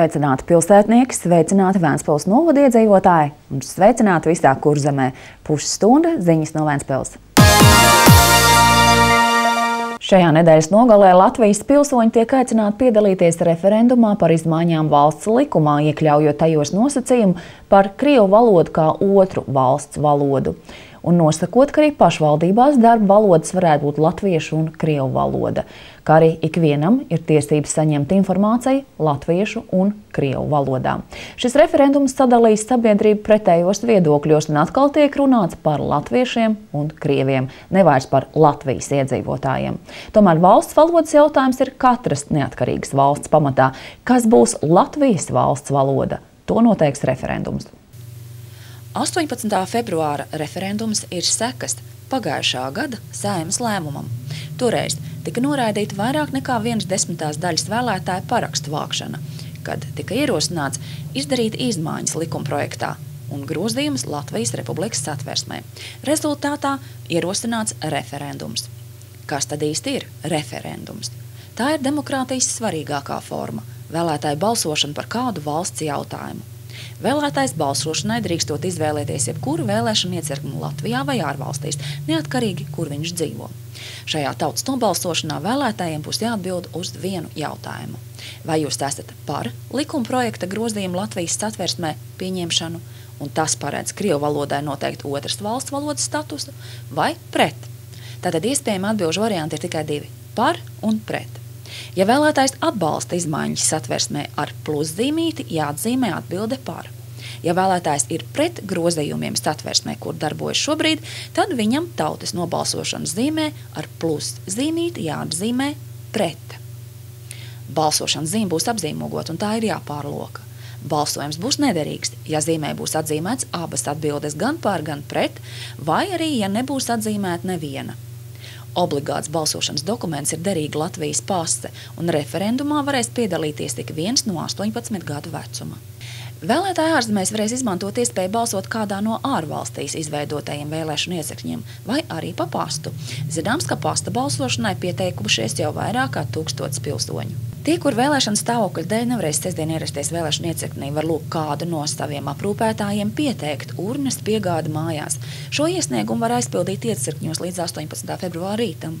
Sveicināti pilsētnieki, sveicināti Vēncpils novada iedzīvotāji un sveicināti visā Kurzemē. Pusstunda ziņas no Vēncpils. Šajā nedēļas nogalē Latvijas pilsoņi tiek aicināti piedalīties referendumā par izmaiņām valsts likumā, iekļaujot tajos nosacījumu par krievu valodu kā otru valsts valodu. Un nosakot, ka arī pašvaldībās darba valodas varētu būt latviešu un krievu valoda, kā arī ikvienam ir tiesības saņemt informāciju latviešu un krievu valodā. Šis referendums sadalīs sabiedrību pretējos viedokļos un atkal tiek runāts par latviešiem un krieviem, nevairs par Latvijas iedzīvotājiem. Tomēr valsts valodas jautājums ir katras neatkarīgas valsts pamatā. Kas būs Latvijas valsts valoda? To noteiks referendums. 18. februāra referendums ir sekas pagājušā gada Saeimas lēmumam. Toreiz tika noraidīta vairāk nekā 1/10 daļas vēlētāju parakstu vākšana, kad tika ierosināts izdarīt izmaiņas likumprojektā un grozījums Latvijas Republikas Satversmē. Rezultātā ierosināts referendums. Kas tad īsti ir referendums? Tā ir demokrātijas svarīgākā forma – vēlētāju balsošana par kādu valsts jautājumu. Vēlētājs balsošanai drīkstot izvēlēties jebkuru vēlēšanu iecirkni Latvijā vai ārvalstīs, neatkarīgi, kur viņš dzīvo. Šajā tautas nobalsošanā vēlētājiem būs jāatbild uz vienu jautājumu. Vai jūs esat par likumprojekta grozījumu Latvijas Satversmē pieņemšanu, un tas paredz krievu valodai noteikti otras valsts valodas statusu, vai pret? Tātad iespējami atbilžu varianti ir tikai divi – par un pret. Ja vēlētājs atbalsta izmaiņas Satversmē ar pluszīmīti, jāatzīmē atbilde par. Ja vēlētājs ir pret grozījumiem Satversmē, kur darbojas šobrīd, tad viņam tautas nobalsošanas zīmē ar pluszīmīti jāatzīmē pret. Balsošanas zīme būs apzīmogota un tā ir jāpārloka. Balsojums būs nederīgs, ja zīmē būs atzīmēts abas atbildes gan par, gan pret, vai arī, ja nebūs atzīmēta neviena. Obligāts balsošanas dokuments ir derīga Latvijas pase, un referendumā varēs piedalīties tik viens no 18 gadu vecuma. Vēlētāji ārzemēs varēs izmantot iespēju balsot kādā no ārvalstīs izveidotajiem vēlēšanu iecirkņiem, vai arī pa pastu. Zināms, ka pasta balsošanai pieteikušies jau vairāk kā 1000 pilsoņu. Tie, kur vēlēšanu stāvokļa dēļ nevarēs sestdien ierasties vēlēšanu iecirknī, var lūgt kādu no saviem aprūpētājiem pieteikt urnas piegādi mājās. Šo iesniegumu var aizpildīt iecirkņos līdz 18. februāra rītam.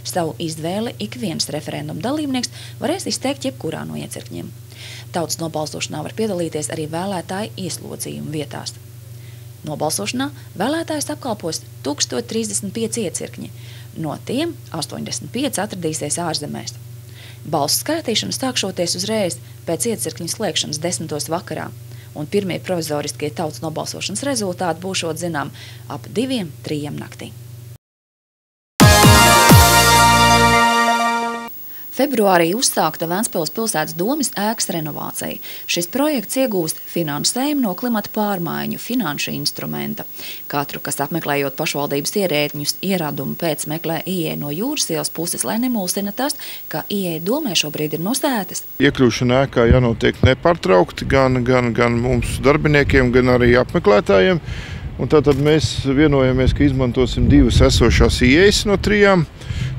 Savu izvēli ik viens referenduma dalībnieks varēs izteikt jebkurā no iecirkņiem. Tautas nobalsošanā var piedalīties arī vēlētāju ieslodzījuma vietās. Nobalsošanā vēlētājs apkalpos 1035 iecirkņi, no tiem 85 atradīsies ārzemēs. Balsu skaitīšana sākšoties uzreiz pēc iecirkņa slēgšanas 10. vakarā, un pirmie provizoriskie tautas nobalsošanas rezultāti būšot zinām ap 2–3 naktī. Februārī uzsākta Vēncpils pilsētas domes ēkas renovācija. Šis projekts iegūst finansējumu no klimata pārmaiņu finanšu instrumenta. Katru, kas apmeklējot pašvaldības ierēdņus ierādumu pēc meklē ieeju no Jūras ielas puses, lai nemulsina tas, ka ieeja domē šobrīd ir nosētas. Iekļūšana ēkā jānotiek nepārtraukti gan mums darbiniekiem, gan arī apmeklētājiem. Un tātad mēs vienojamies, ka izmantosim divas esošās ieejas no 3.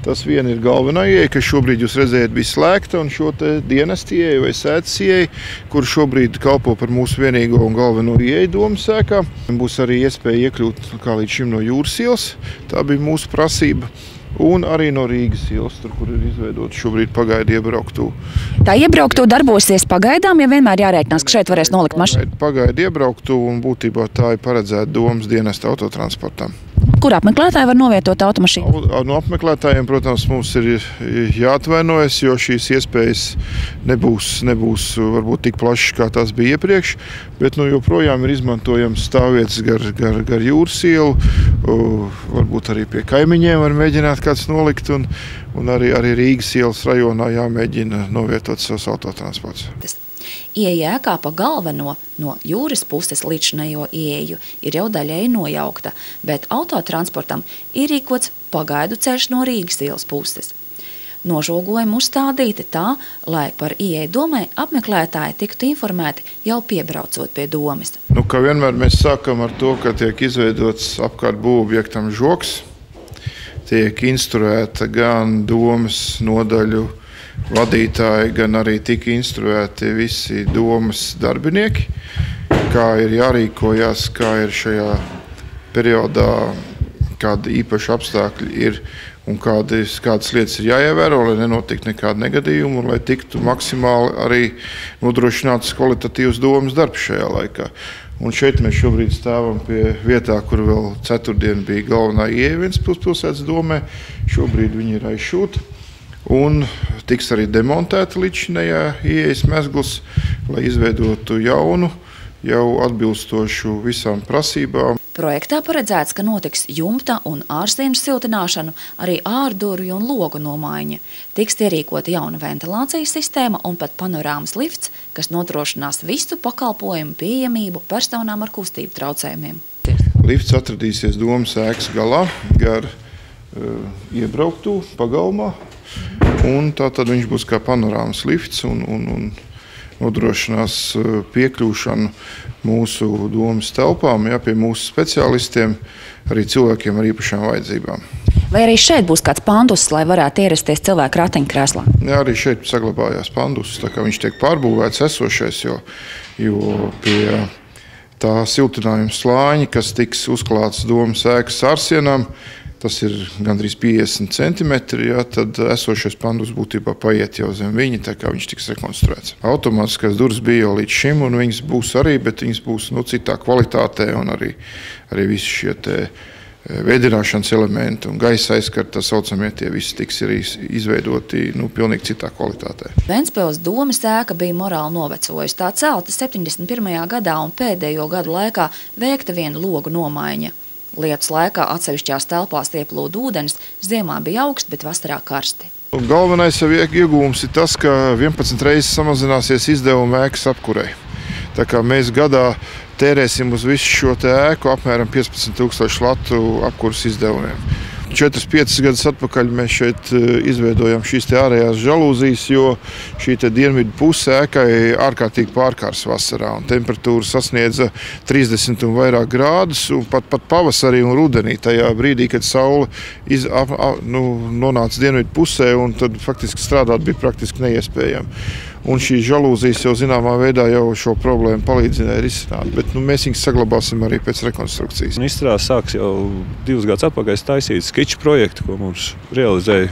Tas viena ir galvenā ieeja, kas šobrīd jūs redzējat bija slēgta, un šo te dienestu ieeju vai sēdes ieeju, kur šobrīd kalpo par mūsu vienīgo un galveno ieeju domas ēkā. Būs arī iespēja iekļūt kā līdz šim no Jūras ielas, tā bija mūsu prasība. Un arī no Rīgas ielas, tur, kur ir izveidota šobrīd pagaidu iebrauktuve. Tā iebrauktuve darbosies pagaidām, ja vienmēr jārēķinās, ka šeit varēs nolikt mašīnu? Pagaidu iebrauktuve, un būtībā tā ir paredzēta domas dienesta autotransportam. Kur apmeklētāji var novietot automašīnu? No apmeklētājiem, protams, mums ir jāatvainojas, jo šīs iespējas nebūs varbūt tik plašas, kā tās bija iepriekš, bet joprojām ir izmantojams stāvvietas gar Jūras ielu, varbūt arī pie kaimiņiem var mēģināt kāds nolikt, un arī Rīgas ielas rajonā jāmēģina novietot savus autotransports. Ieeja ēkā pa galveno no Jūras puses līdzinējo ieeju ir jau daļēji nojaukta, bet autotransportam ir rīkots pagaidu ceļš no Rīgas ielas puses. Nožogojumi uzstādīti tā, lai par ieeju domē apmeklētāji tiktu informēti jau piebraucot pie domes. Kā vienmēr mēs sākam ar to, ka tiek izveidots apkārt būvobjektam žoks, tiek instruēta gan domes nodaļu vadītāji, gan arī tika instruēti visi domas darbinieki, kā ir jārīkojas, kā ir šajā periodā, kādi īpaši apstākļi ir un kādas lietas ir jāievēro, lai nenotiktu nekāda negadījuma un lai tiktu maksimāli arī nodrošināts kvalitatīvs domas darbs šajā laikā. Un šeit mēs šobrīd stāvam pie vietā, kur vēl ceturtdien bija galvenā ieeja Ventspils pilsētas domē. Šobrīd viņi ir aizšūti un tiks arī demontēta līdzinējā ieejas mezgls, lai izveidotu jaunu, jau atbilstošu visām prasībām. Projektā paredzēts, ka notiks jumta un ārsienu siltināšanu, arī ārdurvju un logu nomaiņa. Tiks ierīkota jauna ventilācijas sistēma un pat panorāmas lifts, kas nodrošinās visu pakalpojumu pieejamību personām ar kustību traucējumiem. Lifts atradīsies domas ēkas galā, gar iebrauktu pagalmā, un tātad viņš būs kā panorāmas lifts un nodrošinās piekļūšanu mūsu domas telpām, pie mūsu speciālistiem, arī cilvēkiem ar īpašām vajadzībām. Vai arī šeit būs kāds pandus, lai varētu ierasties cilvēku ratiņkrēslā? Jā, arī šeit saglabājās pandus, tā kā viņš tiek pārbūvēts esošais, jo pie tā siltinājuma slāņa, kas tiks uzklāts domas ēkas ārsienām, tas ir gandrīz 50 centimetri, tad esošais pandus būtībā paiet jau zem viņa, tā kā viņš tiks rekonstruēts. Automātiskās durvis bija jau līdz šim, un viņas būs arī, bet viņas būs citā kvalitātē, un arī visi šie te vēdināšanas elementi un gaisa aizskari, tā saucamie, tie visi tiks arī izveidoti pilnīgi citā kvalitātē. Ventspils domas ēka bija morāli novecojusi. Tā celta 71. gadā un pēdējo gadu laikā veikta viena logu nomaiņa. Lietus laikā atsevišķās telpās ieplūda ūdens, ziemā bija augsts, bet vasarā karsti. Galvenais iegūms ir tas, ka 11 reizes samazināsies izdevumi ēkas apkurei. Tā kā mēs gadā tērēsim uz visu šo ēku apmēram 15 000 latu apkuras izdevumiem. 4-5 gadus atpakaļ mēs šeit izveidojam šīs ārējās žalūzijas, jo šī dienvidu puse ēkai ārkārtīgi pārkārs vasarā. Un temperatūra sasniedza 30 un vairāk grādus, un pat pavasarī un rudenī, tajā brīdī, kad saule nonāca dienvidu pusē, un tad faktiski strādāt bija praktiski neiespējami. Un šīs žalūzijas jau zināmā veidā jau šo problēmu palīdzināja risināt, bet mēs viņus saglabāsim arī pēc rekonstrukcijas. Izstrāde sāks jau 2 gadus atpakaļ taisīt skiču projektu, ko mums realizēja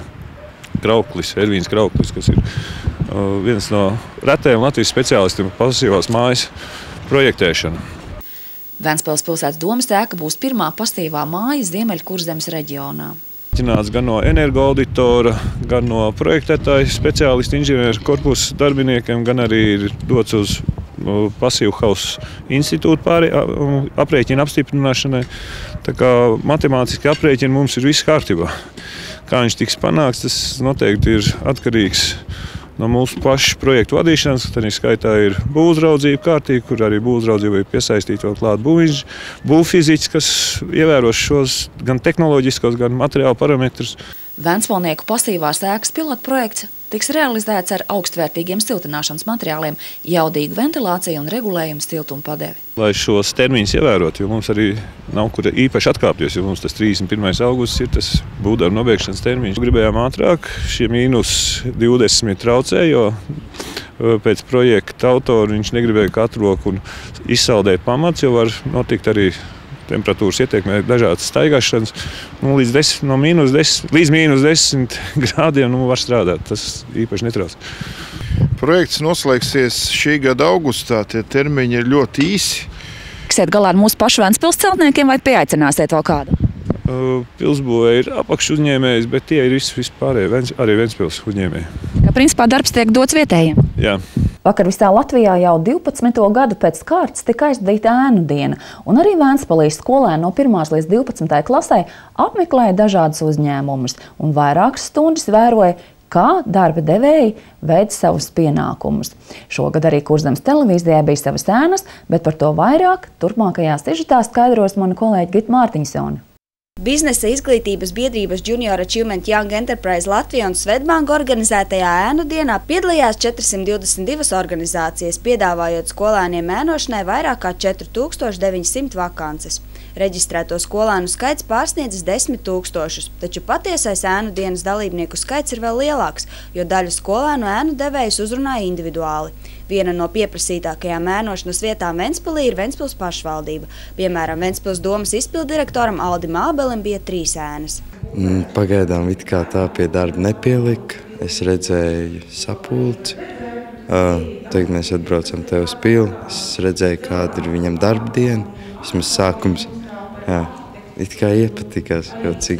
Krauklis, Ervīns Krauklis, kas ir viens no retajiem Latvijas speciālistiem pasīvās mājas projektēšana. Ventspils pilsētas domas ēka būs pirmā pasīvā māja Ziemeļkurzemes reģionā. Gan no energoauditora, gan no projektētāju speciālistu inženieru korpusa darbiniekiem, gan arī ir dots uz pasīvu hausu institūtu aprēķinu apstiprināšanai. Tā kā matemātiski aprēķini mums ir viss kārtībā. Kā viņš tiks panāks, tas noteikti ir atkarīgs no mūsu pašu projektu vadīšanas. Tad skaitā ir būvuzraudzība kārtība, kur arī būvuzraudzība ir piesaistīta vēl klāt būvfiziķis, kas ievēros šos gan tehnoloģiskos, gan materiālu parametrus. Ventspilnieku pasīvās ēkas pilotprojekts tiks realizēts ar augstvērtīgiem siltināšanas materiāliem, jaudīgu ventilāciju un regulējumu siltumu padevi. Lai šos termiņus ievērotu, jo mums arī nav kur īpaši atkāpties, jo mums tas 31. augusts ir tas būvdarbu nobeigšanas termiņš. Gribējām ātrāk, šie -20 traucē, jo pēc projekta autora viņš negribēja katru roku un izsaldēt pamats, jo var notikt arī temperatūras ietekmē dažādas staigāšanas. Līdz -10 grādiem var strādāt. Tas īpaši netrauc. Projekts noslēgsies šī gada augustā. Tie termiņi ir ļoti īsi. Tiksiet galā ar mūsu pašu Ventspils celtniekiem vai pieaicināsiet vēl kādu? Pilsbūvē ir apakšu uzņēmējs, bet tie ir vispārējie arī Ventspils uzņēmēji. Kā principā darbs tiek dots vietējiem? Jā. Vakar visā Latvijā jau 12. gadu pēc kārtas tika aizdīta ēnu diena, un arī Ventspilīs skolēni no 1. līdz 12. klasē apmeklēja dažādas uzņēmumus un vairākas stundas vēroja, kā darba devēji veic savus pienākumus. Šogad arī Kurzemes televīzijai bija savas ēnas, bet par to vairāk turpmākajā sižetā skaidros mana kolēģe Gita Mārtiņsone. Biznesa izglītības biedrības Junior Achievement Young Enterprise Latvija un Svetbanka organizētajā ēnu dienā piedalījās 422 organizācijas, piedāvājot skolēniem ēnošanai vairāk kā 4900 vakances. Reģistrēto skolēnu skaits pārsniedzis 10 000, taču patiesais ēnu dienas dalībnieku skaits ir vēl lielāks, jo daļa skolēnu ēnu devējus uzrunāja individuāli. Viena no pieprasītākajām ēnošanas vietām Ventspilī ir Ventspils pašvaldība. Piemēram, Ventspils domas izpildirektoram Aldim Ābelim bija 3 ēnas. Pagaidām it kā tā pie darba nepielika. Es redzēju sapulci. Tagad mēs atbraucam te uz pili. Es redzēju, kāda ir viņam darba diena. Vismaz sākums. Jā, it kā iepatikās kaut cik.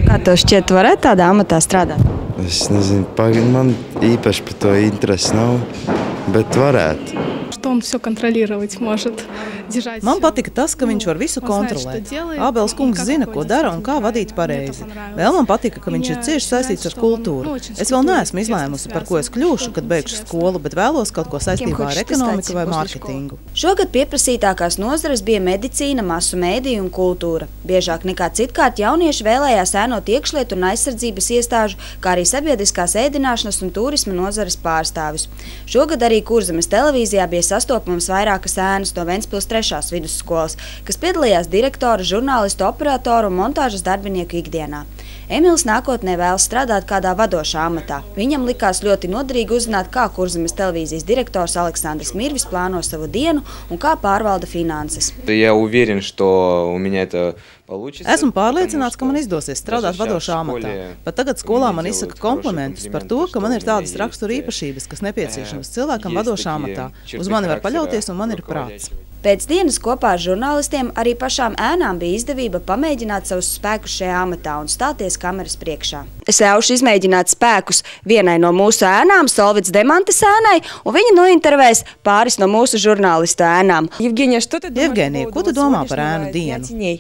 Kā tev šķiet, tu varētu tādā amatā strādāt? Es nezinu, man īpaši par to interesi nav, bet varētu. Man patika tas, ka viņš var visu kontrolēt. Ābels kungs zina, ko dara un kā vadīt pareizi. Vēl man patika, ka viņš ir cieši saistīts ar kultūru. Es vēl neesmu izlēmusi, par ko es kļūšu, kad beigšu skolu, bet vēlos kaut ko saistībā ar ekonomiku vai mārketingu. Šogad pieprasītākās nozares bija medicīna, masu mēdīja un kultūra. Biežāk nekā citkārt jaunieši vēlējās ēnot iekšlietu un aizsardzības iestāžu, kā arī sabiedriskās ēdināšanas un turisma nozares pārstāvis. Šogad arī Kurzemes televīzijā bija sastopams vairākas ēnas no Ventspils 3. vidusskolas, kas piedalījās direktora, žurnālistu, operatoru un montāžas darbinieku ikdienā. Emils nākotnē vēlas strādāt kādā vadošā amatā. Viņam likās ļoti noderīgi uzzināt, kā Kurzemes televīzijas direktors Aleksandrs Mirvis plāno savu dienu un kā pārvalda finanses. Esmu pārliecināts, ka man izdosies strādāt vadošā amatā. Pat tagad skolā man izsaka komplimentus par to, ka man ir tādas rakstura īpašības, kas nepieciešamas cilvēkam vadošā amatā. Uz mani var paļauties un man ir prāts. Pēc dienas kopā ar žurnālistiem arī pašām ēnām bija izdevība pamēģināt savus spēkus šajā amatā un stāties kameras priekšā. Es ļaušu izmēģināt spēkus vienai no mūsu ēnām, Solvits Demantes ēnai, un viņa nointervēs pāris no mūsu žurnālistu ēnām. Jevgenija, ko tu domā par ēnu dienu?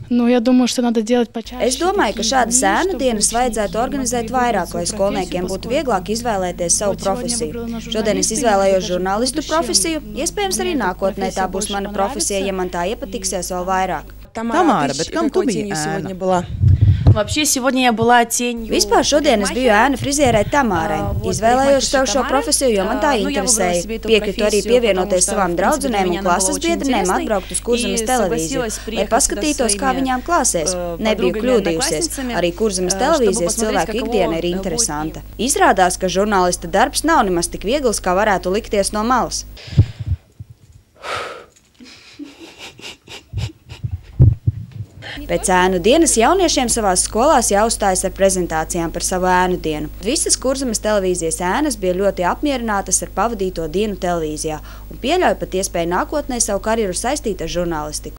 Es domāju, ka šādas ēnu dienas vajadzētu organizēt vairāk, lai skolniekiem būtu vieglāk izvēlēties savu profesiju. Šodien es izvēlējos žurnālistu profesiju, iespējams arī nākotnē tā būs mana profesija, ja man tā iepatiksies vēl vairāk. Tamāra, bet kam tu biji ēna? Vispār šodien es biju ēna frizierei Tamārai. Izvēlējos sev šo profesiju, jo man tā interesēja. Piekritu arī pievienoties savām draudzenēm un klases biedrinēm atbraukt uz Kurzemes televīziju, lai paskatītos, kā viņām klāsēs. Nebiju kļūdījusies. Arī Kurzemes televīzijas cilvēku ikdiena ir interesanta. Izrādās, ka žurnālista darbs nav nemaz tik viegls, kā varētu likties no malas. Pēc ēnu dienas jauniešiem savās skolās jāuzstājas ar prezentācijām par savu ēnu dienu. Visas Kurzemes televīzijas ēnas bija ļoti apmierinātas ar pavadīto dienu televīzijā un pieļauj pat iespēju nākotnē savu karjeru saistīt ar žurnālistiku.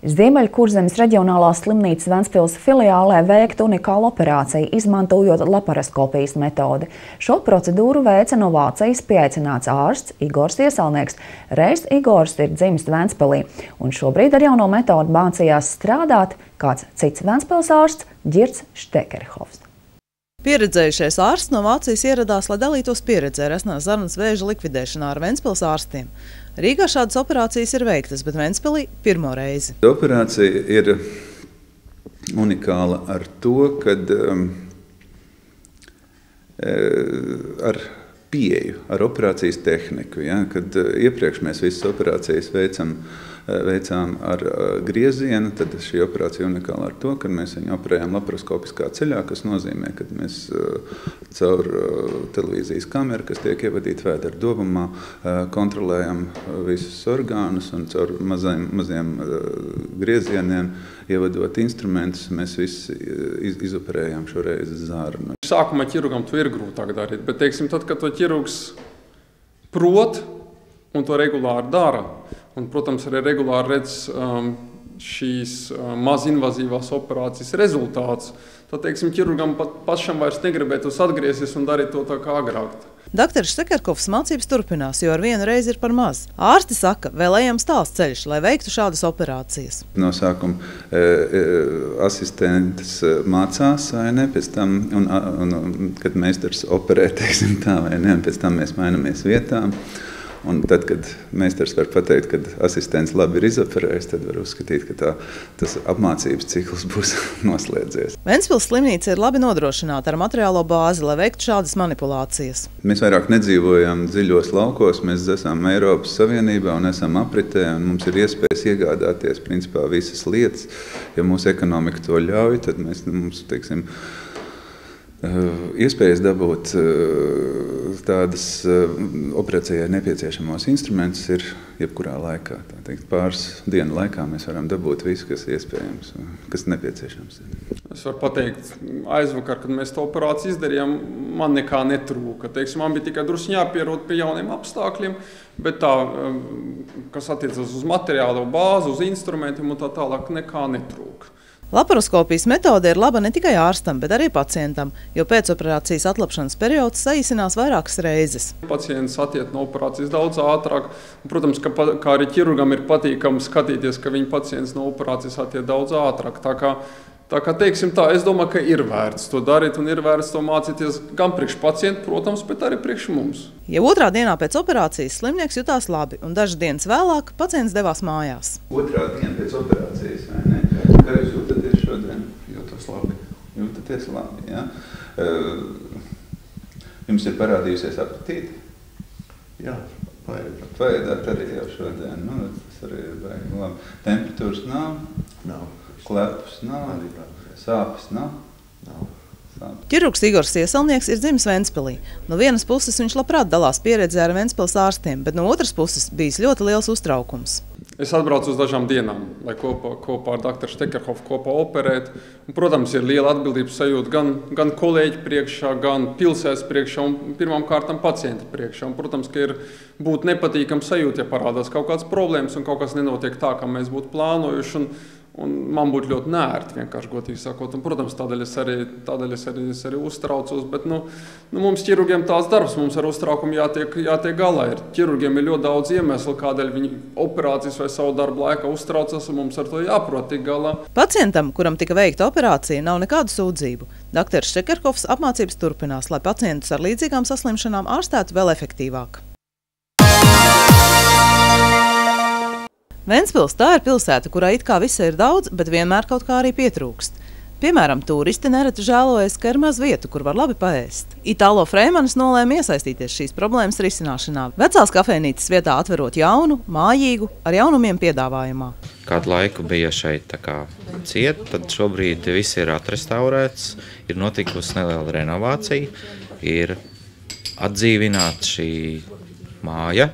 Ziemeļkurzemes reģionālās slimnīcas Ventspils filiālē veikta unikāla operācija, izmantojot laparoskopijas metodi. Šo procedūru veica no Vācijas pieaicināts ārsts Igors Iesalnieks. Reiz Igors ir dzimis Ventspilī, un šobrīd ar jauno metodu mācījās strādāt kāds cits Ventspils ārsts Ģirds Štekerhovs. Pieredzējušais ārsts no Vācijas ieradās, lai dalītos pieredzē resnās zarnas vēža likvidēšanā ar Ventspils ārstiem. Rīgā šādas operācijas ir veiktas, bet Ventspilī pirmo reizi. Operācija ir unikāla ar to, kad ar pieeju, ar operācijas tehniku. Ja, kad iepriekš mēs visas operācijas veicām ar griezienu, tad šī operācija unikāla ar to, ka mēs viņu operējām laparoskopiskā ceļā, kas nozīmē, ka mēs caur televīzijas kameru, kas tiek ievadīta vēdera dobumā, kontrolējam visus orgānus un caur maziem griezieniem, ievadot instrumentus, mēs visi izoperējām šoreiz zarnu. Sākumā ķirurgam to ir grūtāk darīt, bet, teiksim, tad, kad to ķirurgs prot un to regulāri dara, un, protams, arī regulāri redz šīs mazinvazīvās operācijas rezultāts, tad, teiksim, ķirurgam pašam vairs negribētos atgriezties un darīt to tā kā agrāk. Dr. Štekerkovs mācības turpinās, jo ar vienu reizi ir par maz. Ārsti saka, vēl ejams tāls ceļš, lai veiktu šādas operācijas. No sākuma asistentes mācās, vai ne, pēc tam, un kad meistars operē, teiksim tā, vai ne, pēc tam mēs mainamies vietām. Un tad, kad meistars var pateikt, ka asistents labi ir izoperējis, tad var uzskatīt, ka tas apmācības cikls būs noslēdzies. Ventspils slimnīca ir labi nodrošināta ar materiālo bāzi, lai veiktu šādas manipulācijas. Mēs vairāk nedzīvojam dziļos laukos, mēs esam Eiropas Savienībā un esam apritē, un mums ir iespējas iegādāties principā visas lietas. Ja mūsu ekonomika to ļauj, tad mums, teiksim, iespējas dabūt tādas operācijai nepieciešamos instrumentus ir jebkurā laikā. Tā teikt, pāris dienu laikā mēs varam dabūt visu, kas iespējams, kas nepieciešams. Es varu pateikt, aizvakar, kad mēs to operāciju izdarījām, man nekā netrūka. Teiksim, man bija tikai drusku jāpierod pie jauniem apstākļiem, bet tā, kas attiecas uz materiālo bāzi, uz instrumentiem un tā tālāk, nekā netrūka. Laparoskopijas metode ir laba ne tikai ārstam, bet arī pacientam, jo pēcoperācijas atlapšanas periods saīsinās vairākas reizes. Pacients attiek no operācijas daudz ātrāk. Protams, kā arī ķirurgam ir patīkami skatīties, ka viņa pacients no operācijas attiek daudz ātrāk. Tā kā teiksim tā, es domāju, ka ir vērts to darīt un ir vērts to mācīties gan priekš pacientu, protams, bet arī priekš mums. Ja otrā dienā pēc operācijas slimnieks jutās labi un dažas dienas vēlāk pacients devās mājās. Otrā diena pēc operācijas, vai ne? Kā jūs jūtaties šodien? Jūtos labi. Jūtaties labi, jā. Jums ir parādījusies apetīte? Jā, paēdāt. Paēdāt arī jau šodien. Nu, tas arī ir baigi labi. Temperatūras nav? Nav. Klepus nav? Sāpes nav? Nav. Ķirurgs Igors Ieselnieks ir dzimis Ventspilī. No vienas puses viņš labprāt dalās pieredzē ar Ventspils ārstiem, bet no otras puses bijis ļoti liels uztraukums. Es atbraucu uz dažām dienām, lai kopā ar doktoru Štekerhofu kopā operēt. Un, protams, ir liela atbildības sajūta gan kolēģi priekšā, gan pilsētas priekšā un pirmām kārtām pacienti priekšā. Un, protams, ka ir būt nepatīkam sajūta, ja parādās kaut kādas problēmas un kaut kas nenotiek tā, kā mēs būtu plānojuši. Un man būtu ļoti nērti, vienkārši godīgi sakot. Un, protams, tādēļ es arī uztraucos. Bet mums ķirurgiem tās darbs, mums ar uztraukumu jātiek galā. Ķirurgiem ir ļoti daudz iemeslu, kādēļ viņi operācijas vai savu darbu laikā uztraucas, un mums ar to jāprot tik galā. Pacientam, kuram tika veikta operācija, nav nekādu sūdzību. Doktors Štekerhofs apmācības turpinās, lai pacientus ar līdzīgām saslimšanām ārstētu vēl efektīvāk. Ventspils tā ir pilsēta, kurā it kā visa ir daudz, bet vienmēr kaut kā arī pietrūkst. Piemēram, turisti nereti žēlojas, ka ir maz vietu, kur var labi paēst. Itālo Freimanis nolēma iesaistīties šīs problēmas risināšanā. Vecās kafejnīcas vietā atverot jaunu, mājīgu, ar jaunumiem piedāvājumā. Kādu laiku bija šeit ciet, tad šobrīd viss ir atrestaurēts, ir notikusi neliela renovācija, ir atdzīvināta šī māja.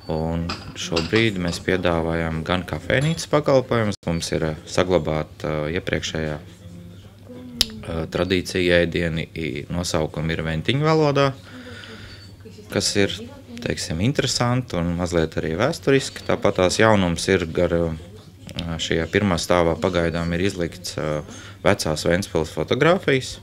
Un šobrīd mēs piedāvājam gan kafejnīcas pakalpojumus, mums ir saglabāta iepriekšējā tradīcija ēdieni, nosaukumi ir ventiņu valodā, kas ir, teiksim, interesanti un mazliet arī vēsturiski. Tāpat tās jaunums ir gar šajā pirmā stāvā pagaidām ir izlikts vecās Ventspils fotogrāfijas,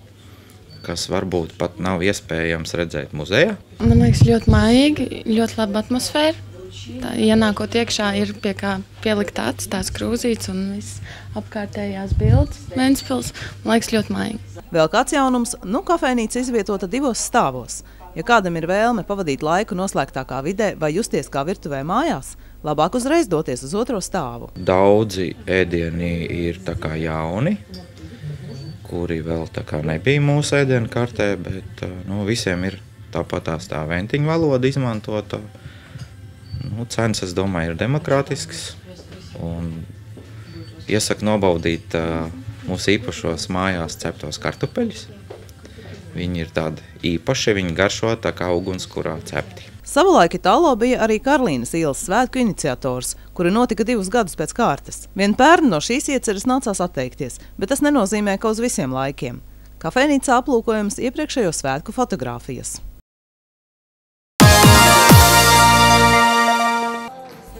kas varbūt pat nav iespējams redzēt muzejā. Man liekas ļoti mājīgi, ļoti laba atmosfēra. Tā, ienākot iekšā ir pie kā pielikt acis, tās krūzītes un viss apkārtējās bildes. Ventspils, man liekas, ļoti mājīgi. Vēl kāds jaunums, kafejnīca izvietota 2 stāvos. Ja kādam ir vēlme pavadīt laiku noslēgtākā vidē vai justies kā virtuvē mājās, labāk uzreiz doties uz 2. stāvu. Daudzi ēdieni ir tā kā jauni, kuri vēl tā kā nebija mūsu ēdienu kartē, bet visiem ir tāpatās tā ventiņu valoda izmantota. Cenas, es domāju, ir demokrātisks un iesaku nobaudīt mūsu īpašos mājās ceptos kartupeļus. Viņi ir tādi īpaši, viņi garšo tā kā ugunskurā cepti. Savulaik Itālo bija arī Karlīnas ielas svētku iniciators, kuri notika 2 gadus pēc kārtas. Vien pērn no šīs ieceres nācās atteikties, bet tas nenozīmē, ka uz visiem laikiem. Kafejnīcā aplūkojams iepriekšējo svētku fotogrāfijas.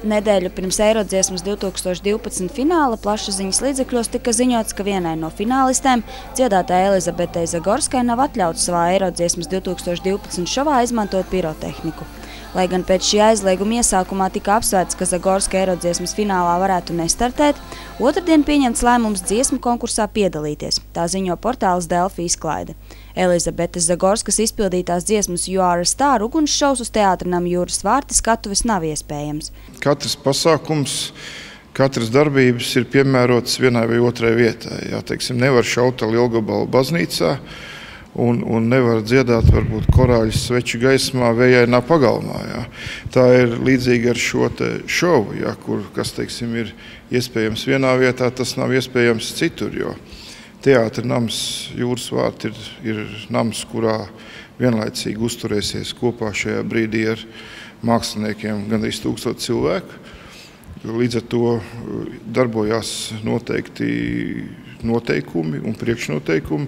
Nedēļu pirms Eirodziesmas 2012 fināla plašsaziņas līdzekļos tika ziņots, ka vienai no finālistēm, dziedātāja Elizabetei Zagorskai, nav atļauts savā Eirodziesmas 2012 šovā izmantot pirotehniku. Lai gan pēc šī aizlieguma iesākumā tika apsvērts, ka Zagorska Eirodziesmas finālā varētu nestartēt, otrdien pieņemts lēmums dziesmu konkursā piedalīties. Tā ziņo portāls Delfi izklaide. Elizabetes Zagorskas izpildītās dziesmas You Are a Star ugunsšovs uz Teātra nama Jūras vārti skatuves nav iespējams. Katrs pasākums, katras darbības ir piemērotas vienai vai otrai vietai. Jā, teiksim, nevar šaut Lielgabalu baznīcā un nevar dziedāt varbūt korāļu sveču gaismā vējainā pagalmā. Jā. Tā ir līdzīga ar šo te šovu, jā, kur, kas, teiksim, ir iespējams vienā vietā, tas nav iespējams citur, jo Teātra nams Jūras vārti ir nams, kurā vienlaicīgi uzturēsies kopā šajā brīdī ar māksliniekiem gandrīz 1000 cilvēku. Līdz ar to darbojās noteikti noteikumi un priekšnoteikumi,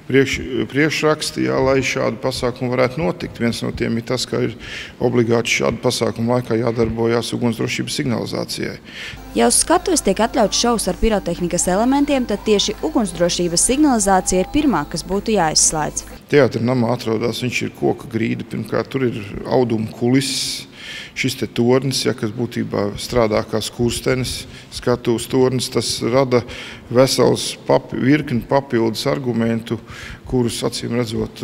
priekšraksti, jā, lai šādi pasākumi varētu notikt. Viens no tiem ir tas, ka ir obligāti šādu pasākumu laikā jādarbojās ugunsdrošības signalizācijai. Ja uz skatuves tiek atļauts šovs ar pirotehnikas elementiem, tad tieši ugunsdrošības signalizācija ir pirmā, kas būtu jāizslēdz. Teātra namā atrodas, viņš ir koka grīda, pirmkārt tur ir auduma kulises, šis te tornis, ja, kas būtībā strādā kā skurstenis, skatuves tornis, tas rada vesels virkni papildus argumentu, kurus, acīm redzot,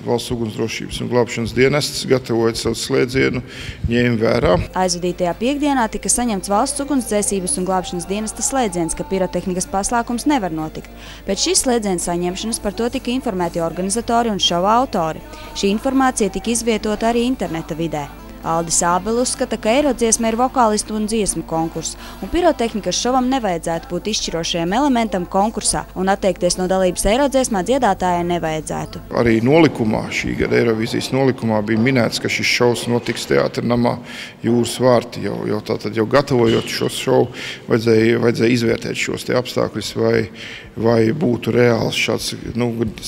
Valsts ugunsdrošības un glābšanas dienests, gatavojot savu slēdzienu, ņēma vērā. Aizvadītajā piekdienā tika saņemts Valsts ugunsdzēsības un glābšanas dienesta slēdziens, ka pirotehnikas pasākums nevar notikt. Pēc šīs slēdziena saņemšanas par to tika informēti organizatori un šova autori. Šī informācija tika izvietota arī interneta vidē. Aldis Ābele uzskata, ka eirodziesma ir vokālistu un dziesmu konkurss, un pirotehnikas šovam nevajadzētu būt izšķirošajam elementam konkursā, un atteikties no dalības eirodziesmā dziedātājai nevajadzētu. Arī nolikumā, šī gada Eirovīzijas nolikumā bija minēts, ka šis šovs notiks Teātra namā Jūras vārti. Jau gatavojot šo šovu, vajadzēja izvērtēt šos te apstākļus, vai būtu reāls šāds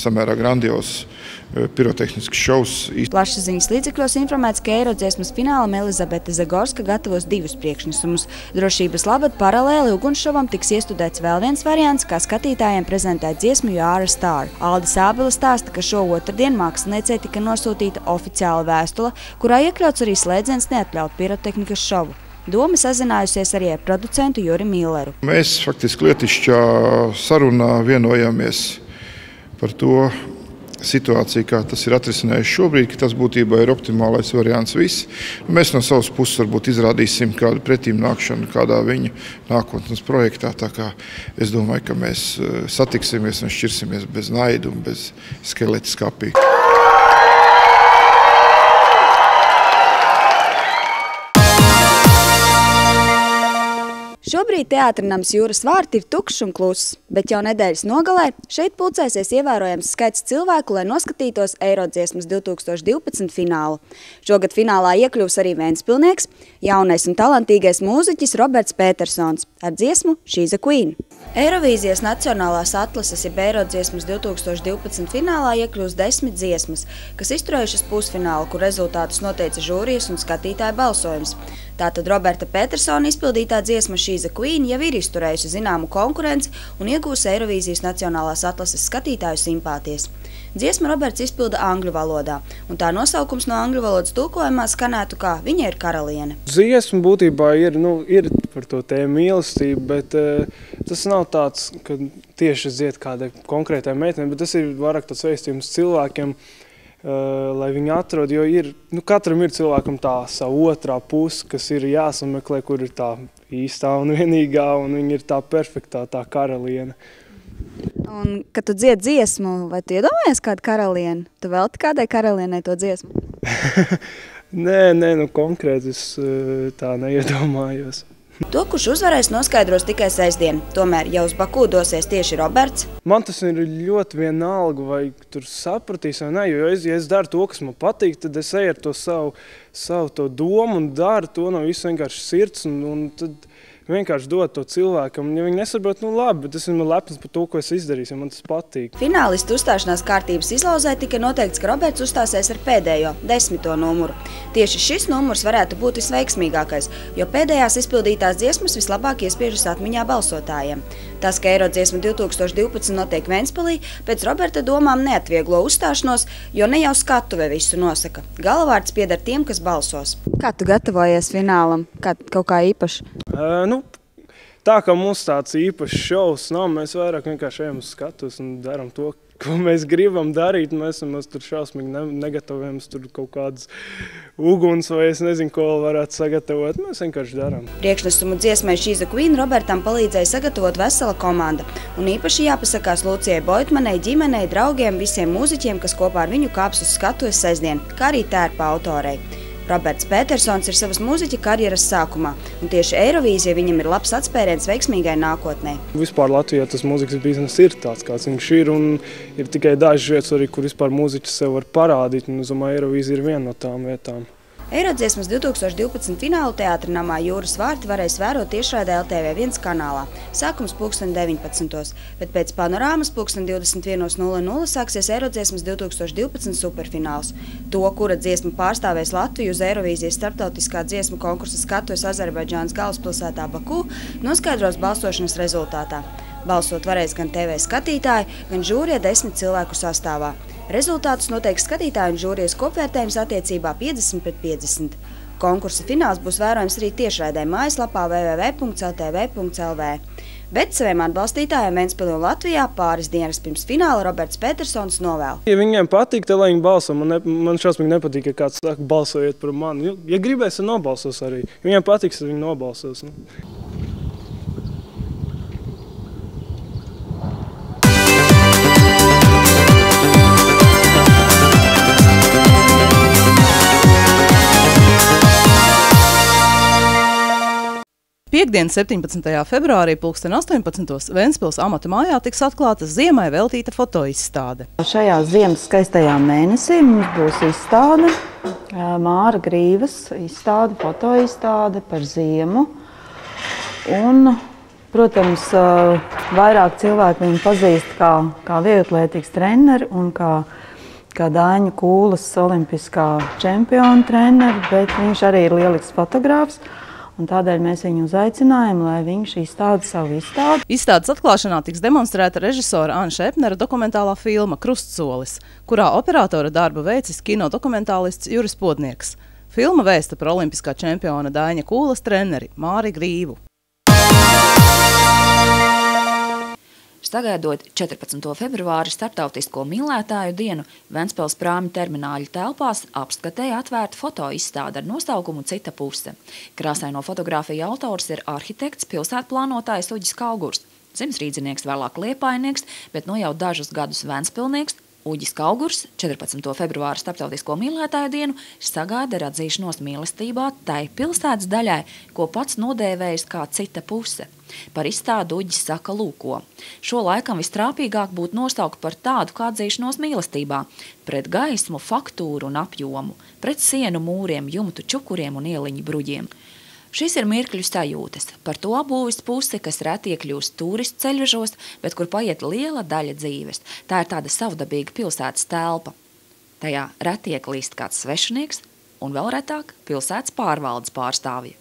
samērā grandios pirotehnisks šovs. Plašsaziņas līdzekļos informēts, ka eirodziesmas finālam Elizabete Zagorska gatavos 2 priekšnesumus. Drošības labad paralēli ugunsšovam tiks iestudēts vēl viens variants, kā skatītājiem prezentēt dziesmu You Are a Star. Aldis Ābele stāsta, ka šo otrdien māksliniecei tika nosūtīta oficiāla vēstule, kurā iekļauts arī slēdziens neatļaut pirotehnikas šovu. Doma sazinājusies arī ar producentu Juri Milleru. Mēs faktiski lietišķā sarunā vienojāmies par to situāciju, kā tas ir atrisinājuši šobrīd, ka tas būtībā ir optimālais variants viss. Mēs no savas puses varbūt izrādīsim kādu pretīm nākšanu kādā viņa nākotnes projektā. Tā kā es domāju, ka mēs satiksimies un šķirsimies bez naidu un bez skeleta skapī. Šobrīd Teātra nams Jūras vārti ir tukšs un kluss, bet jau nedēļas nogalē šeit pulcēsies ievērojams skaits cilvēku, lai noskatītos Eirodziesmas 2012 finālu. Šogad finālā iekļūs arī ventspilnieks, jaunais un talantīgais mūziķis Roberts Petersons ar dziesmu She's a Queen. Eirovīzijas nacionālās atlases, jeb Eirodziesmas 2012 finālā iekļūs 10 dziesmas, kas izturējušas pusfinālu, kur rezultātus noteica žūrijas un skatītāju balsojums. Tātad Roberta Petersona izpildītā dziesma She's a Queen jau ir izturējusi zināmu konkurenci un iegūs Eirovīzijas nacionālās atlases skatītāju simpātijas. Dziesma Roberts izpilda angļu valodā, un tā nosaukums no angļu valodas tulkojumā skanētu kā Viņa ir karaliene. Dziesma būtībā ir par to tēmu mīlestību, bet tas nav tāds, ka tieši dzied kādai konkrētai meitenei, bet tas ir vairāk tāds vēstījums cilvēkiem, lai viņi atrod, jo katram ir cilvēkam tā savu otrā puse, kas ir jāsameklē, kur ir tā īstā un vienīgā, un viņa ir tā perfektā, tā karaliene. Un, kad tu dzied dziesmu, vai tu iedomājies kādu karalieni? Tu velti kādai karalienei to dziesmu? Nē, konkrēti es tā neiedomājos. To, kurš uzvarēs, noskaidros tikai sestdien. Tomēr, ja uz Baku dosies tieši Roberts. Man tas ir ļoti vienalga, vai tur sapratīs vai ne, jo ja es daru to, kas man patīk, tad es eju ar to savu to domu un daru to no visu vienkārši sirds un tad vienkārši dot to cilvēkam. Ja viņi nesaprot, labi, bet es esmu lepns par to, ko es izdarīju, ja man tas patīk. Finālistu uzstāšanās kārtības izlauzē tika noteikts, ka Roberts uzstāsies ar pēdējo, 10. numuru. Tieši šis numurs varētu būt visveiksmīgākais, jo pēdējās izpildītās dziesmas vislabāk iespiežas atmiņā balsotājiem. Tas, ka Eirodziesma 2012 notiek Ventspilī, pēc Roberta domām neatvieglo uzstāšanos, jo ne jau skatuve visu nosaka. Galavārds pieder tiem, kas balsos. Kā tu gatavojies finālam? Kaut kā īpaši? tā, ka mums tāds īpašs šovs nav, mēs vairāk vienkārši ejam uz skatuves un daram to, ko mēs gribam darīt. Mēs tur šausmīgi negatavojamies tur kaut kādas uguns vai es nezinu, ko varētu sagatavot. Mēs vienkārši darām. Priekšnesumu dziesmai She's a Queen Robertam palīdzēja sagatavot vesela komanda. Un īpaši jāpasakās Lucijai Boitmanai, ģimenei, draugiem, visiem mūziķiem, kas kopā ar viņu kāps uz skatuves sestdien, kā arī tērpa autorei. Roberts Petersons ir savas mūziķa karjeras sākumā, un tieši Eirovīzija viņam ir labs atspēriens veiksmīgai nākotnē. Vispār Latvijā tas mūzikas biznes ir tāds, kāds viņš ir, un ir tikai dažas vietas, arī, kur vispār mūziķis sev var parādīt, un es domāju, Eirovīzija ir viena no tām vietām. Eirodziesmas 2012 finālu Teātra namā Jūras vārti varēs vērot tiešraidē LTV1 kanālā. Sākums 19. Bet pēc panorāmas 21:00 sāksies Eirodziesmas 2012 superfināls. To, kura dziesma pārstāvēs Latviju uz Eirovīzijas starptautiskā dziesmu konkursa skatuves Azerbaidžānas galvaspilsētā Baku, noskaidros balsošanas rezultātā. Balsot varēs gan TV skatītāji, gan žūrija 10 cilvēku sastāvā. Rezultātus noteiks skatītāju un žūrijas kopvērtējums attiecībā 50/50. Konkursa fināls būs vērojams arī tiešraidē mājaslapā www.ltv.lv. Bet saviem atbalstītājiem Ventspilī un Latvijā pāris dienas pirms fināla Roberts Petersons novēl. Ja viņiem patīk, tad lai viņi balso. Man šausmīgi nepatīk, ka kāds saka, balsojiet par mani. Ja gribēs, tad nobalsos arī. Ja viņiem patiks, tad viņi nobalsos. Piektdien, 17. februārī 18. Ventspils amata mājā tiks atklāta ziemai veltīta fotoizstāde. Šajā ziemas skaistajā mēnesī mums būs izstāde, Māra Grīvas izstāde, fotoizstāde par ziemu. Un, protams, vairāk cilvēki viņu pazīst kā vieglatlētikas treneri un kā Daiņu Kūlas olimpiskā čempiona treneri, bet viņš arī ir lielisks fotogrāfs. Un tādēļ mēs viņu uzaicinājām, lai viņš izstāda savu izstādi. Izstādes atklāšanā tiks demonstrēta režisora Āna Šepnera dokumentālā filma Krustsolis, kurā operatora darbu veicis kino dokumentālists Juris Podnieks. Filma vēsta par olimpiskā čempiona Daiņa Kūlas treneri Māri Grīvu. Sagaidot 14. februāri starptautisko mīlētāju dienu, Ventspils prāmju termināļu telpās apskatēja atvērta fotoizstāde ar nosaukumu Cita puse. Krāsaino fotogrāfiju autors ir arhitekts, pilsētplānotājs Uģis Kaugurs, zemesrīdzinieks, vēlāk Liepājnieks, bet no jau dažus gadus Ventspilnieks. Uģis Kaugurs 14. februāra starptautisko mīlētāju dienu sagaida ar atzīšanos mīlestībā tai pilsētas daļai, ko pats nodēvējis kā cita puse. Par izstādu Uģis saka lūko. Šo laikam vistrāpīgāk būtu nosaukt par tādu kā atzīšanos mīlestībā, pret gaismu, faktūru un apjomu, pret sienu mūriem, jumtu čukuriem un ieliņu bruģiem. Šis ir mirkļu sajūtas par to būvis pusi, kas reti iekļūst turistu ceļvežos, bet kur paiet liela daļa dzīves. Tā ir tāda savdabīga pilsētas telpa. Tajā reti ieklīst kāds svešinieks un vēl retāk pilsētas pārvaldes pārstāvja.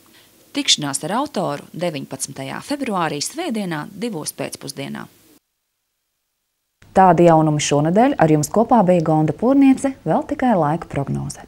Tikšanās ar autoru 19. februārī svētdienā 2 pēcpusdienā. Tādi jaunumi šonedēļ ar jums kopā bija Gonda Pūrniece, vēl tikai laika prognoze.